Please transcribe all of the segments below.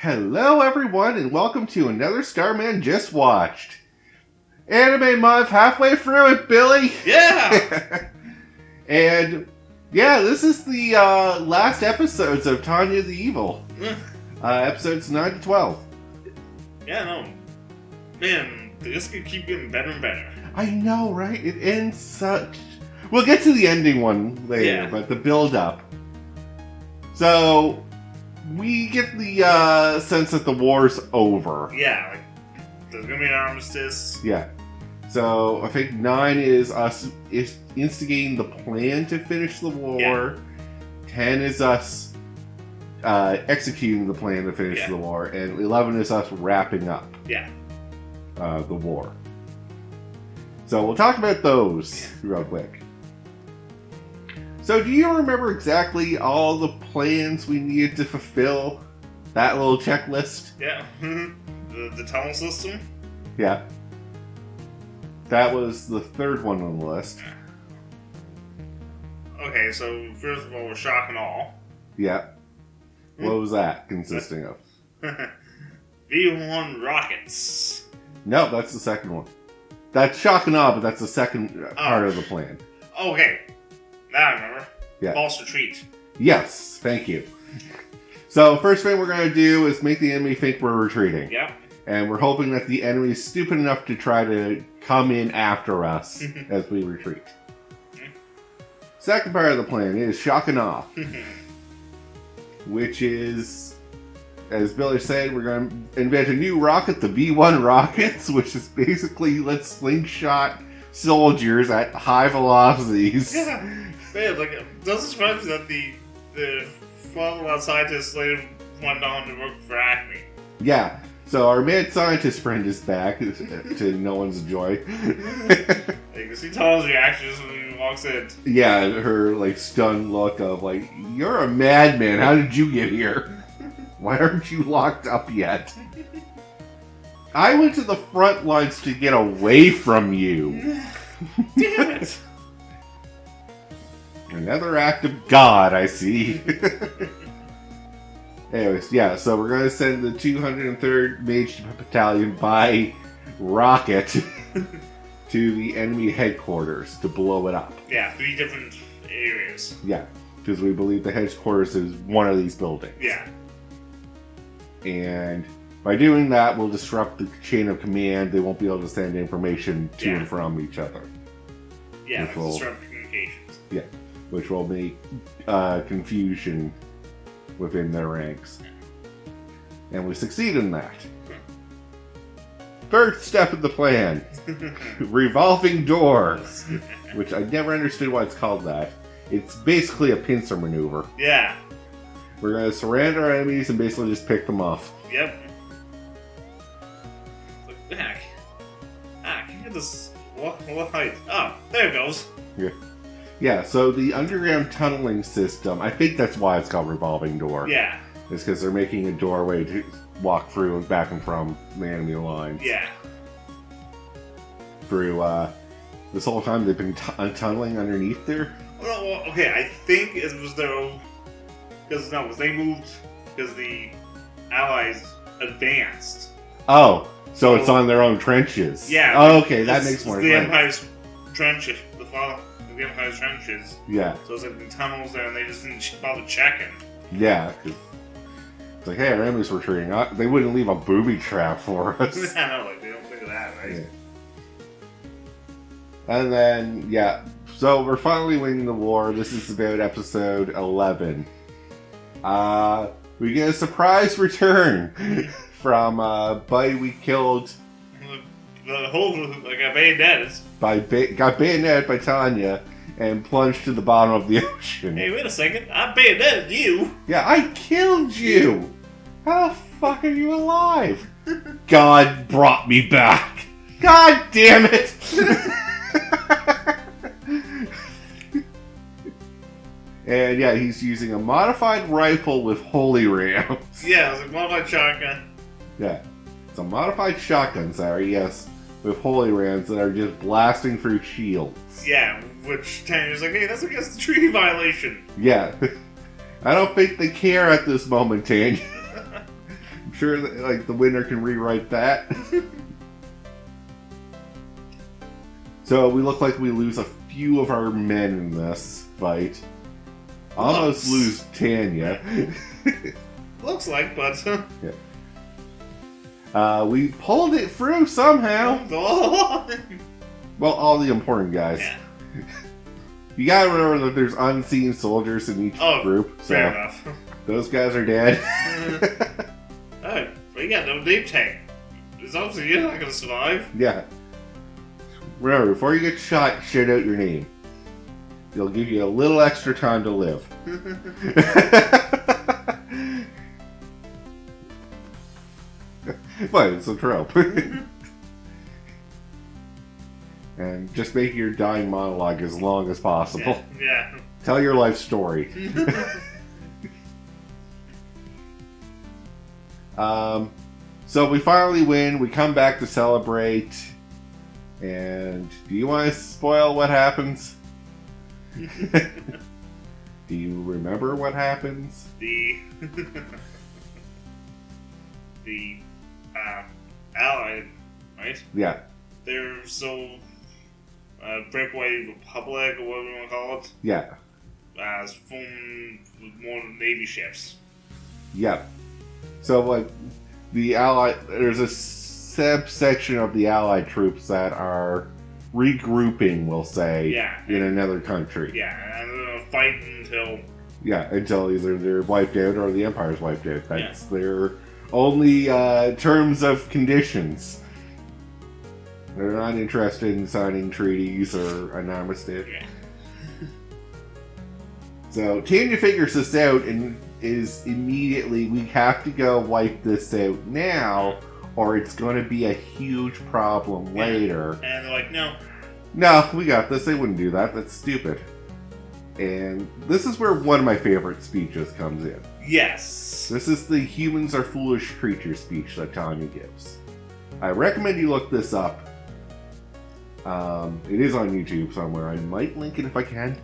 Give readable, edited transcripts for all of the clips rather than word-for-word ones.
Hello everyone and welcome to another Starmen Just Watched. Anime month, halfway through it, Billy! Yeah! And yeah, this is the last episodes of Tanya the Evil. Episodes 9 to 12. Yeah, no. Man, this could keep getting better and better. I know, right? It ends such... We'll get to the ending one later, but the build-up. So, we get the sense that the war's over. Yeah, like, there's gonna be an armistice. Yeah. So, I think 9 is us instigating the plan to finish the war. Yeah. 10 is us executing the plan to finish the war. And 11 is us wrapping up the war. So, we'll talk about those real quick. So, do you remember exactly all the plans we needed to fulfill? That little checklist? Yeah. The tunnel system? Yeah. That was the third one on the list. Okay, so first of all, we're shock and awe. Yeah. What was that consisting of? V1 rockets. No, that's the second one. That's shock and awe, but that's the second part of the plan. Okay. Now I remember. Yeah. False retreat. Yes, thank you. So, first thing we're going to do is make the enemy think we're retreating. Yep. And we're hoping that the enemy is stupid enough to try to come in after us as we retreat. Second part of the plan is shock and awe. Which is, as Billy said, we're going to invent a new rocket, the V1 rockets, which is basically let's slingshot soldiers at high velocities. Yeah. Man, like, it doesn't surprise me that the follow-on scientists later went on to work for Acme. Yeah. So our mad scientist friend is back, to no one's joy. You can see Tom's reactions when he walks in. Yeah, her like stunned look of like, you're a madman. How did you get here? Why aren't you locked up yet? I went to the front lines to get away from you. Damn it! Another act of God, I see. Anyways, yeah, so we're going to send the 203rd Mage Battalion by rocket to the enemy headquarters to blow it up. Yeah, 3 different areas. Yeah, because we believe the headquarters is one of these buildings. Yeah. And by doing that, we'll disrupt the chain of command. They won't be able to send information to and from each other. Yeah, disrupt communications. Yeah, which will make confusion within their ranks. And we succeed in that. Third step of the plan. Revolving door. Which I never understood why it's called that. It's basically a pincer maneuver. Yeah. We're going to surround our enemies and basically just pick them off. Yep. Look back. Can you get this? What height? Oh, there it goes. Yeah. Yeah, so the underground tunneling system, I think that's why it's called revolving door. Yeah. It's because they're making a doorway to walk through and back and from the enemy lines. Yeah. Through, this whole time they've been tunneling underneath there? Well, okay, I think it was their own... Because they moved... Because the Allies advanced. Oh, so it's on their own trenches. Yeah. Oh, okay, that makes more sense. The Empire's trenches. The Empire's trenches. Yeah. So it's like the tunnels there, and they just didn't bother checking. Yeah, because it's like, hey, our enemies retreating. They wouldn't leave a booby trap for us. I know, like, they don't think of that, right? Yeah. And then, yeah, so we're finally winning the war. This is about episode 11. We get a surprise return from buddy we killed. The whole, like, got bayoneted. Got bayoneted by Tanya and plunged to the bottom of the ocean. Hey, wait a second. I bayoneted you. Yeah, I killed you. How the fuck are you alive? God brought me back. God damn it. And yeah, he's using a modified rifle with holy rounds. Yeah, it was a modified shotgun. Yeah, it's a modified shotgun, sorry, yes, with holy rounds that are just blasting through shields. Yeah, which Tanya's like, hey, that's against the treaty violation. Yeah. I don't think they care at this moment, Tanya. sure that, like, the winner can rewrite that. So we look like we lose a few of our men in this fight. Almost lose Tanya. Looks like, but... yeah. We pulled it through somehow. Oh. Well, all the important guys. Yeah. You gotta remember that there's unseen soldiers in each group. So fair enough. Those guys are dead. Oh, we got no deep tank. It's obviously you're not gonna survive. Yeah. Remember, before you get shot, shout out your name. It'll give you a little extra time to live. But it's a trope. And just make your dying monologue as long as possible. Yeah. Tell your life story. So we finally win. We come back to celebrate. And do you want to spoil what happens? Do you remember what happens? The Allied, right? Yeah. They're so breakaway republic or whatever you want to call it. Yeah. From more Navy ships. Yeah. So like the Allied, there's a subsection of the Allied troops that are regrouping, we'll say, in another country. Yeah, and they're gonna fight until... Yeah, until either they're wiped out or the Empire's wiped out. That's their only terms of conditions. They're not interested in signing treaties or an armistice. Yeah. So Tanya figures this out and is immediately, we have to go wipe this out now, or it's going to be a huge problem later. And they're like, no. No, we got this. They wouldn't do that. That's stupid. And this is where one of my favorite speeches comes in. Yes. This is the humans are foolish creatures speech that Tanya gives. I recommend you look this up. It is on YouTube somewhere. I might link it if I can.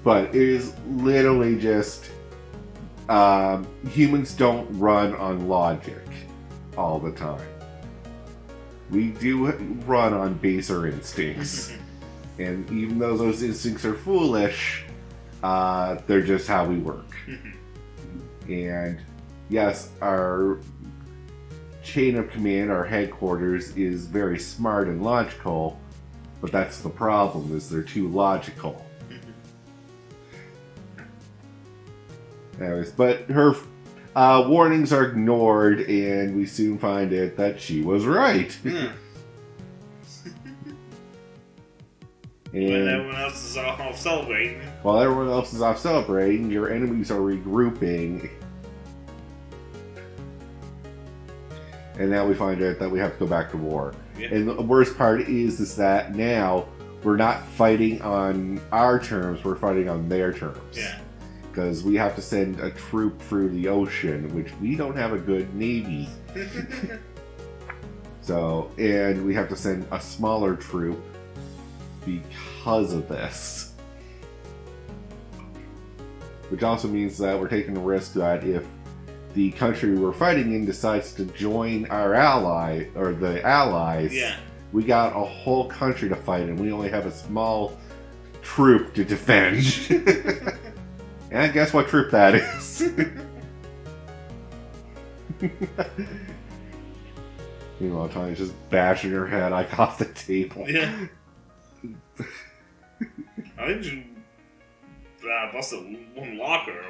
But it is literally just humans don't run on logic all the time. We do run on baser instincts. And even though those instincts are foolish, they're just how we work. And yes, our chain of command, our headquarters, is very smart and logical, but that's the problem, is they're too logical. Anyways, but her warnings are ignored, and we soon find out that she was right. And when everyone else is off celebrating. While everyone else is off celebrating, your enemies are regrouping. And now we find out that we have to go back to war. Yeah. And the worst part is that now we're not fighting on our terms, we're fighting on their terms. Yeah. Because we have to send a troop through the ocean, which we don't have a good navy. So, and we have to send a smaller troop because of this. Which also means that we're taking the risk that if the country we're fighting in decides to join our ally, or the allies, we got a whole country to fight and we only have a small troop to defend. And guess what troop that is? Meanwhile, Tanya's just bashing her head off the table. Yeah. I think she busted one locker.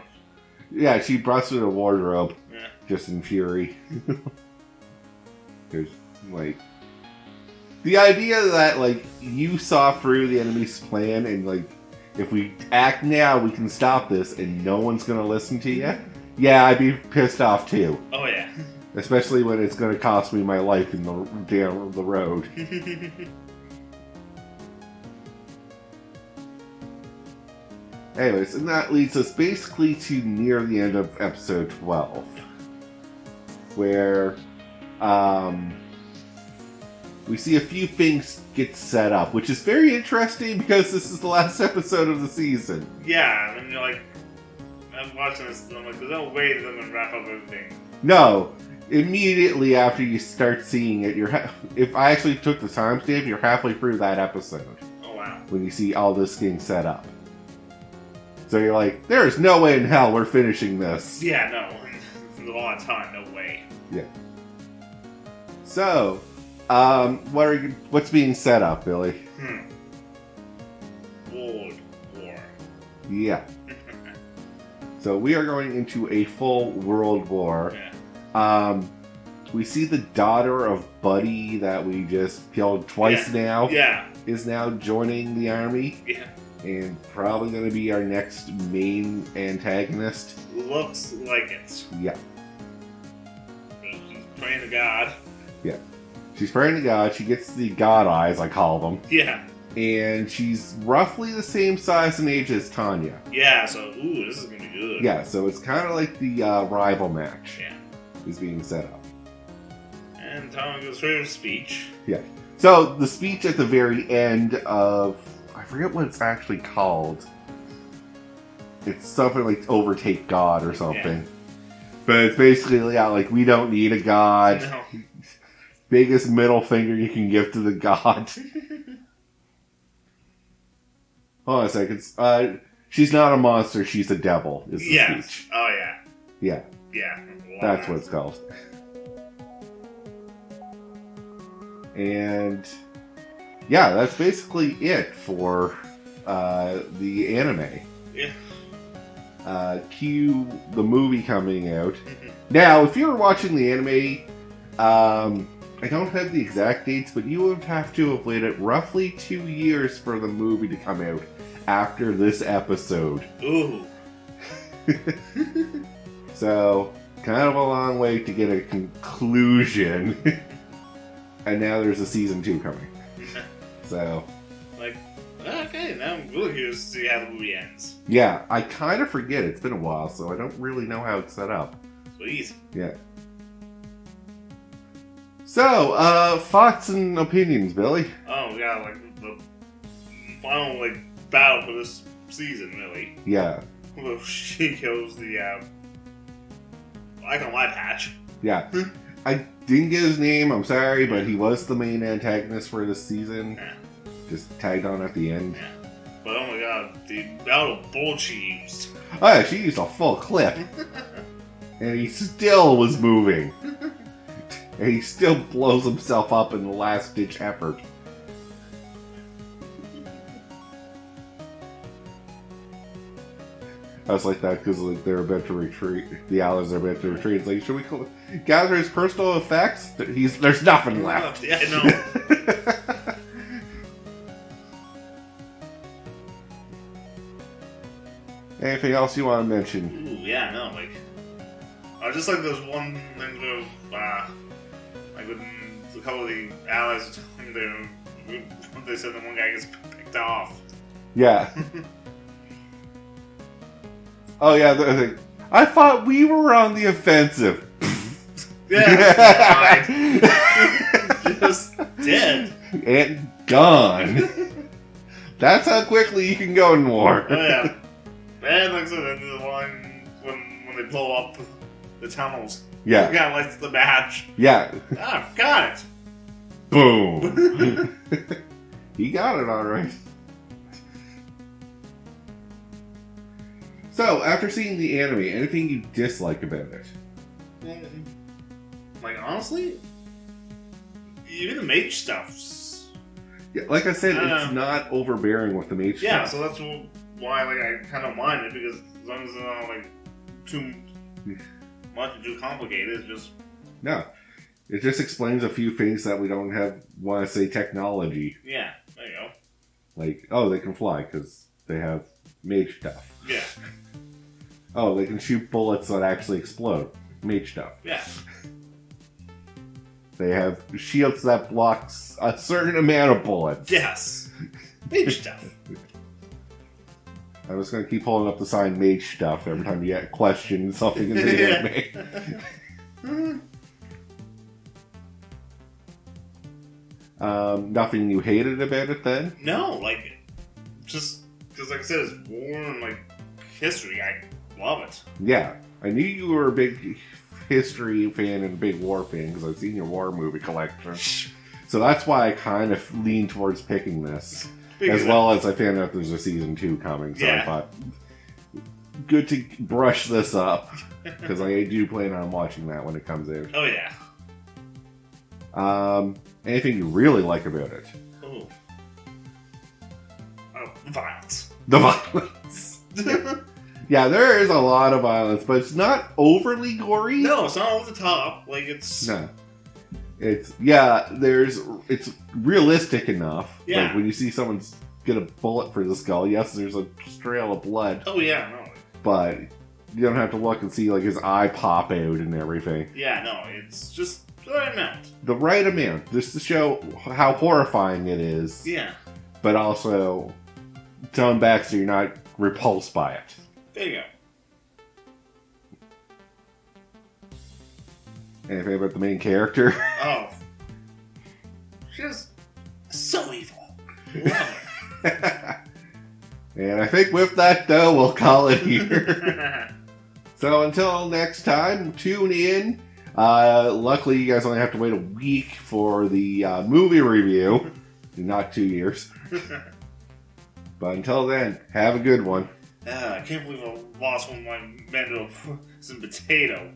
Yeah, she busted a wardrobe. Yeah. Just in fury. There's, like... The idea that, like, you saw through the enemy's plan and, like, if we act now, we can stop this and no one's gonna listen to you. Yeah, I'd be pissed off too. Oh, yeah. Especially when it's gonna cost me my life in down the road. Anyways, and that leads us basically to near the end of episode 12. Where, we see a few things get set up, which is very interesting because this is the last episode of the season. Yeah, and you're like, I'm watching this, and I'm like, there's no way they're going to wrap up everything. No. Immediately after you start seeing it, if I actually took the timestamp, you're halfway through that episode. Oh, wow. When you see all this getting set up. So you're like, there is no way in hell we're finishing this. Yeah, no. There's a lot of time, no way. Yeah. So, what's being set up, Billy? World War. Yeah. So we are going into a full world war. Yeah. We see the daughter of Buddy that we just killed twice now. Yeah. Is now joining the army. Yeah. And probably going to be our next main antagonist. Looks like it. Yeah. She's praying to God. Yeah. She's praying to God. She gets the God eyes, I call them. Yeah. And she's roughly the same size and age as Tanya. Yeah, so, this is going to be good. Yeah, so it's kind of like the rival match. Yeah. Is being set up. And Tanya goes through her speech. Yeah. So, the speech at the very end of... I forget what it's actually called. It's something like Overtake God or something. Yeah. But it's basically, like, we don't need a God. No. Biggest middle finger you can give to the God. Hold on a second. She's not a monster, she's a devil, is the speech. Oh, yeah. Yeah. Yeah. That's what it's called. And yeah, that's basically it for the anime. Yeah. Cue the movie coming out. Now, if you're watching the anime, I don't have the exact dates, but you would have to have waited roughly 2 years for the movie to come out after this episode. Ooh. So, kind of a long way to get a conclusion. And now there's a season 2 coming. So. Like, okay, now I'm really curious to see how the movie ends. Yeah, I kind of forget. It's been a while, so I don't really know how it's set up. Please. Yeah. So, thoughts and opinions, Billy? Oh, yeah, like, the final, like, battle for this season, really. Yeah. Well, she kills the, Icon Light Patch. Yeah. I didn't get his name, I'm sorry, but he was the main antagonist for this season. Yeah. Just tagged on at the end. Yeah. But oh my god, the amount of bull she used. Oh yeah, she used a full clip. And he still was moving. And he still blows himself up in the last ditch effort. I was like that because like, they're about to retreat. The allies are about to retreat. It's like, should we gather his personal effects? There's nothing left. Yeah, no. Anything else you want to mention? Ooh, yeah, no, like, I just like there's one thing of, like when a couple of the allies are telling them, they said that one guy gets picked off. Yeah. Oh yeah, I thought we were on the offensive. Yeah, just dead and gone. That's how quickly you can go in war. Oh yeah, and like I said, the one when they blow up the tunnels. Yeah, the guy lights the match. Yeah. Ah, got it. Boom. He got it all right. So, after seeing the anime, anything you dislike about it? Like, honestly, even the mage stuff's... Yeah, like I said, it's not overbearing with the mage stuff. So that's why like I kind of mind it, because as long as it's not like too much and too complicated, it's just... No. It just explains a few things that we don't want to say technology. Yeah, there you go. Like, oh, they can fly because they have mage stuff. Yeah. Oh, they can shoot bullets that actually explode. Mage stuff. Yeah. They have shields that blocks a certain amount of bullets. Yes. Mage stuff. I'm just going to keep holding up the sign mage stuff every time you get questioned something in the anime. Nothing you hated about it then? No, like, just because, like I said, it's war and like history. I Love it. Yeah. I knew you were a big history fan and a big war fan because I've seen your war movie collection. So that's why I kind of leaned towards picking this. As well as I found out there's a season 2 coming. So I thought, good to brush this up. Because I do plan on watching that when it comes in. Oh, yeah. Anything you really like about it? Oh, violence. The violence. Yeah, there is a lot of violence, but it's not overly gory. No, it's not over the top. Like, it's... No. It's realistic enough. Yeah. Like, when you see someone get a bullet for the skull, yes, there's a trail of blood. Oh, yeah, no. But you don't have to look and see, like, his eye pop out and everything. Yeah, no, it's just the right amount. The right amount, just to show how horrifying it is. Yeah. But also, tone back so you're not repulsed by it. There you go. Anything about the main character? Oh. She's so evil. Love her. And I think with that, though, we'll call it here. So until next time, tune in. Luckily, you guys only have to wait a week for the movie review. Not 2 years. But until then, have a good one. I can't believe I lost one of my men to some potato.